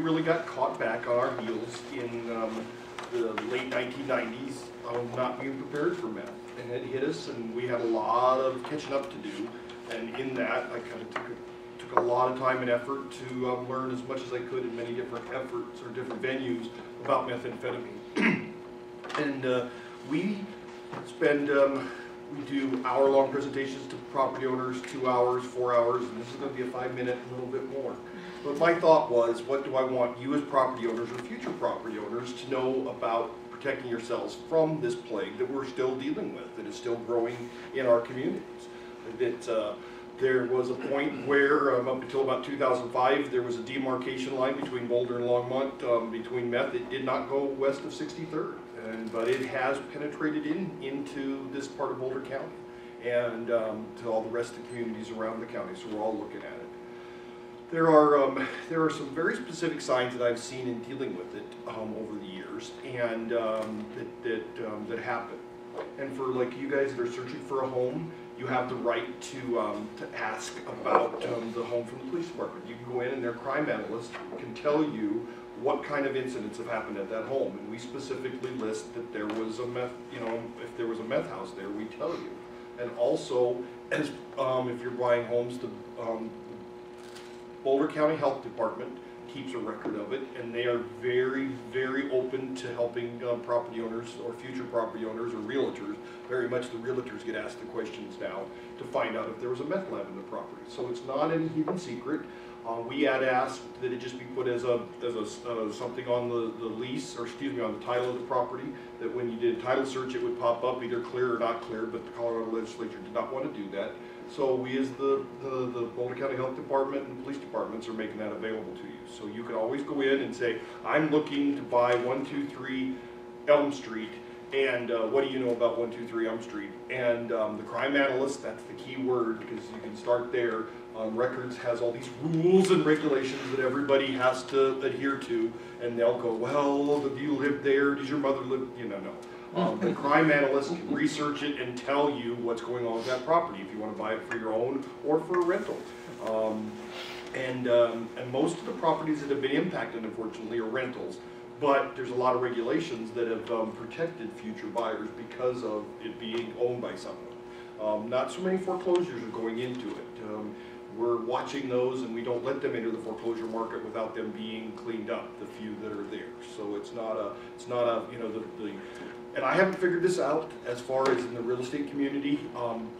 really got caught back on our heels in the late 1990s of not being prepared for meth. And it hit us, and we had a lot of catching up to do. And in that, I kind of took a lot of time and effort to learn as much as I could in many different efforts or different venues about methamphetamine. And we spend, we do hour-long presentations to property owners, 2 hours, 4 hours, and this is going to be a 5-minute, a little bit more. But my thought was, what do I want you as property owners or future property owners to know about protecting yourselves from this plague that we're still dealing with, that is still growing in our communities? That there was a point where, up until about 2005, there was a demarcation line between Boulder and Longmont, between Meth. It did not go west of 63rd, but it has penetrated into this part of Boulder County and to all the rest of the communities around the county, so we're all looking at it. There are some very specific signs that I've seen in dealing with it over the years, and that happen. And for like you guys that are searching for a home, you have the right to ask about the home from the police department. You can go in, and their crime analyst can tell you what kind of incidents have happened at that home. And we specifically list that there was a meth, if there was a meth house there, we tell you. And also, as if you're buying homes, the Boulder County Health Department keeps a record of it, and they are very, very open to helping property owners or future property owners or realtors. Very much the realtors get asked the questions now to find out if there was a meth lab in the property. So it's not any hidden secret. We had asked that it just be put as something on the lease, or excuse me, on the title of the property, that when you did a title search it would pop up either clear or not clear, but the Colorado legislature did not want to do that. So we as the Boulder County Health Department and police departments are making that available to you. So you can always go in and say, I'm looking to buy 123 Elm Street, and what do you know about 123 Elm Street? And the crime analyst, that's the key word, because you can start there. Records has all these rules and regulations that everybody has to adhere to, and they'll go, well, do you live there? Does your mother live? No. The crime analyst can research it and tell you what's going on with that property if you want to buy it for your own or for a rental. And most of the properties that have been impacted, unfortunately, are rentals. But there's a lot of regulations that have protected future buyers because of it being owned by someone. Not so many foreclosures are going into it. We're watching those, and we don't let them enter the foreclosure market without them being cleaned up, the few that are there. So it's not a and I haven't figured this out as far as in the real estate community.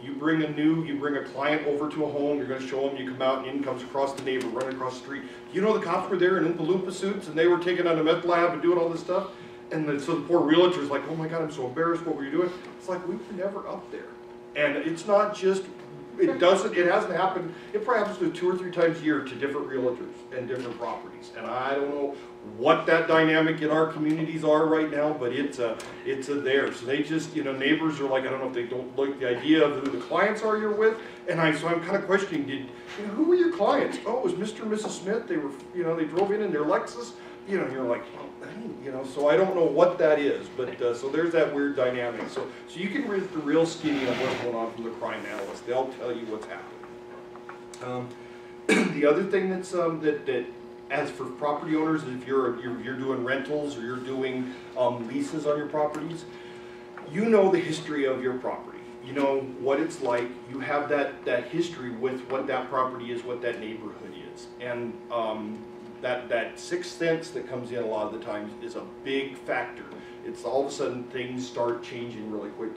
You bring a client over to a home, you're going to show them, you come out, and in comes across the neighbor, running across the street. You know the cops were there in Oompa Loompa suits, and they were taking on a meth lab and doing all this stuff? And so the poor realtor's like, oh my God, I'm so embarrassed, what were you doing? It's like, we were never up there. And it's not just, it hasn't happened, it probably happens to 2 or 3 times a year to different realtors and different properties. And I don't know what that dynamic in our communities are right now, but it's there. So they just, neighbors are like, I don't know if they don't like the idea of who the clients are you're with. And so I'm kind of questioning, who were your clients? Oh, it was Mr. and Mrs. Smith. They were, they drove in their Lexus. You're like, so I don't know what that is, but so there's that weird dynamic. So you can read the real skinny of what's going on from the crime analyst. They'll tell you what's happening. The other thing that's that as for property owners, if you're doing rentals or you're doing leases on your properties, you know the history of your property. You know what it's like. You have that history with what that property is, what that neighborhood is, and that sixth sense that comes in a lot of the times is a big factor. It's all of a sudden things start changing really quickly.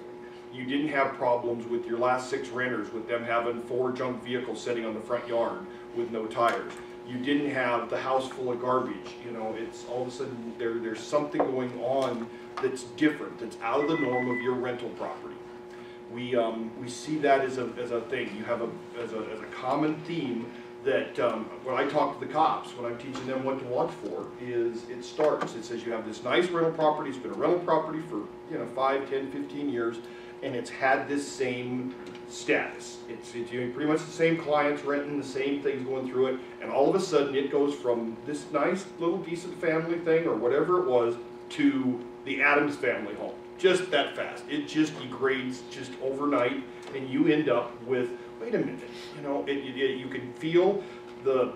You didn't have problems with your last 6 renters with them having 4 junk vehicles sitting on the front yard with no tires. You didn't have the house full of garbage. It's all of a sudden there's something going on that's different, that's out of the norm of your rental property. We see that as a thing. You have as a common theme that when I talk to the cops, when I'm teaching them what to watch for, is it says you have this nice rental property, it's been a rental property for 5, 10, 15 years, and it's had this same status. It's pretty much the same clients renting, the same things going through it, and all of a sudden it goes from this nice little decent family thing or whatever it was to the Addams family home. Just that fast. It just degrades just overnight, and you end up with, wait a minute, you can feel the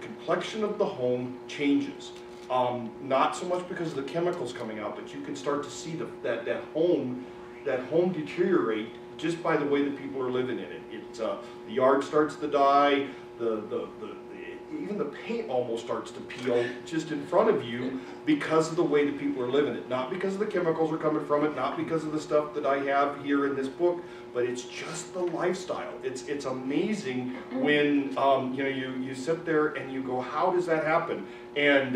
complexion of the home changes. Not so much because of the chemicals coming out, but you can start to see that home deteriorate just by the way that people are living in it. The yard starts to die, even the paint almost starts to peel just in front of you because of the way that people are living it. Not because of the chemicals are coming from it, not because of the stuff that I have here in this book, but it's just the lifestyle. It's amazing when you sit there and you go, how does that happen? And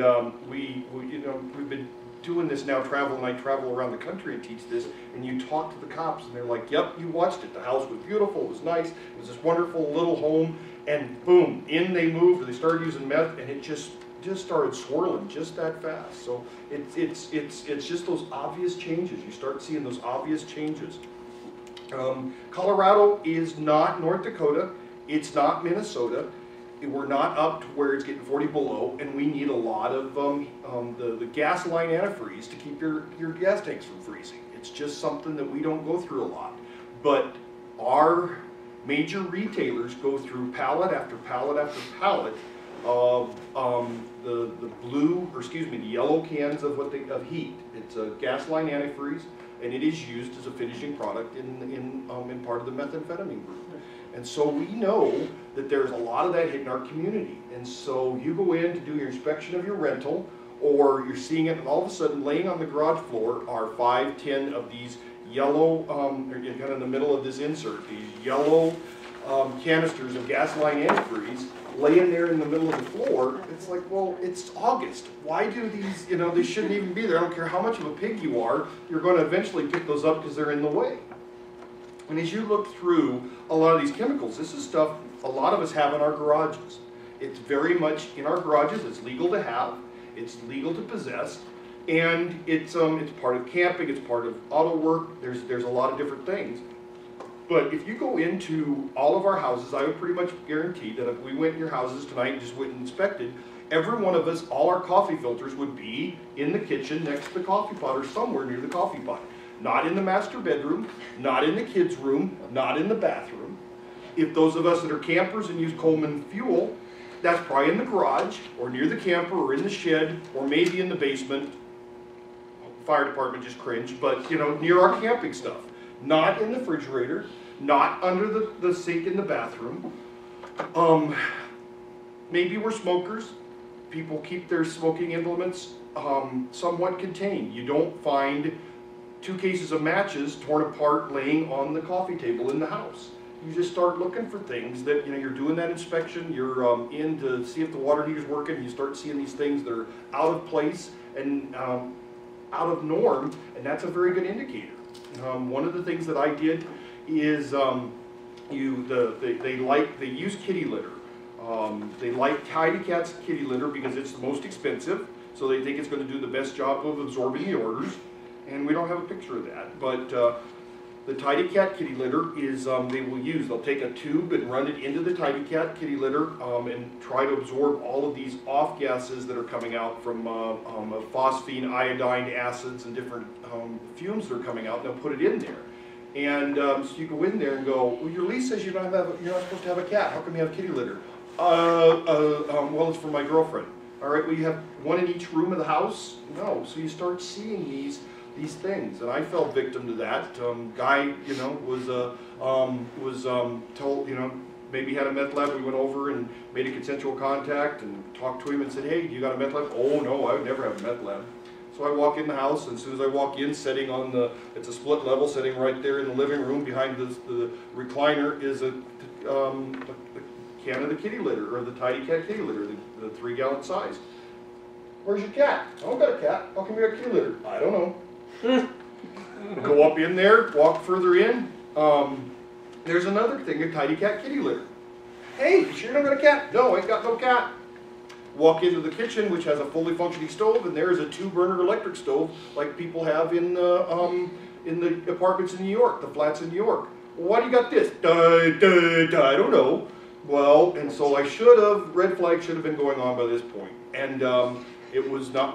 we've been doing this now, and I travel around the country and teach this, and you talk to the cops and they're like, yep, you watched it. The house was beautiful, it was nice, it was this wonderful little home, and boom, in they moved, or they started using meth, and it just started swirling just that fast. So it's just those obvious changes. You start seeing those obvious changes. Colorado is not North Dakota, it's not Minnesota. We're not up to where it's getting 40 below, and we need a lot of the gas line antifreeze to keep your gas tanks from freezing. It's just something that we don't go through a lot. But our major retailers go through pallet after pallet after pallet of the yellow cans of heat. It's a gas line antifreeze, and it is used as a finishing product in part of the methamphetamine group. And so we know that there's a lot of that hitting our community. And so you go in to do your inspection of your rental, or you're seeing it, and all of a sudden laying on the garage floor are 5, 10 of these yellow, kind of in the middle of this insert, these yellow canisters of gas line antifreeze laying there in the middle of the floor. It's like, well, it's August. Why do these, they shouldn't even be there. I don't care how much of a pig you are, you're going to eventually pick those up because they're in the way. And as you look through a lot of these chemicals, this is stuff a lot of us have in our garages. It's very much in our garages. It's legal to have. It's legal to possess. And it's part of camping. It's part of auto work. There's a lot of different things. But if you go into all of our houses, I would pretty much guarantee that if we went in your houses tonight and just went and inspected, every one of us, all our coffee filters would be in the kitchen next to the coffee pot or somewhere near the coffee pot. Not in the master bedroom, not in the kids' room, not in the bathroom. If those of us that are campers and use Coleman fuel, that's probably in the garage, or near the camper, or in the shed, or maybe in the basement. Fire department just cringed, but near our camping stuff. Not in the refrigerator, not under the sink in the bathroom. Maybe we're smokers. People keep their smoking implements somewhat contained. You don't find 2 cases of matches torn apart laying on the coffee table in the house. You just start looking for things that, you're doing that inspection, you're in to see if the water heater's working, and you start seeing these things that are out of place and out of norm, and that's a very good indicator. One of the things that I did is they use kitty litter. They like Tidy Cat's kitty litter because it's the most expensive, so they think it's going to do the best job of absorbing the odors. And we don't have a picture of that, but the Tidy Cat kitty litter is, they'll take a tube and run it into the Tidy Cat kitty litter and try to absorb all of these off gases that are coming out from phosphine, iodine, acids, and different fumes that are coming out, and they'll put it in there. And so you go in there and go, well, your lease says you're not supposed to have a cat. How come you have kitty litter? Well, it's for my girlfriend. All right, well, you have one in each room of the house? No, so you start seeing these things, and I fell victim to that. Guy, was told, maybe had a meth lab. We went over and made a consensual contact and talked to him and said, hey, you got a meth lab? Oh no, I would never have a meth lab. So I walk in the house, and as soon as I walk in, sitting on it's a split level, sitting right there in the living room behind the recliner is a can of the kitty litter, or the Tidy Cat kitty litter, the 3-gallon size. Where's your cat? I don't got a cat. How come you got kitty litter? I don't know. Go up in there, walk further in. There's another thing, a Tidy Cat kitty litter. Hey, you sure you don't got a cat? No, I ain't got no cat. Walk into the kitchen, which has a fully functioning stove, and there is a 2-burner electric stove like people have in the apartments in New York, the flats in New York. Well, why do you got this? I don't know. Well, and so red flag should have been going on by this point. And it was not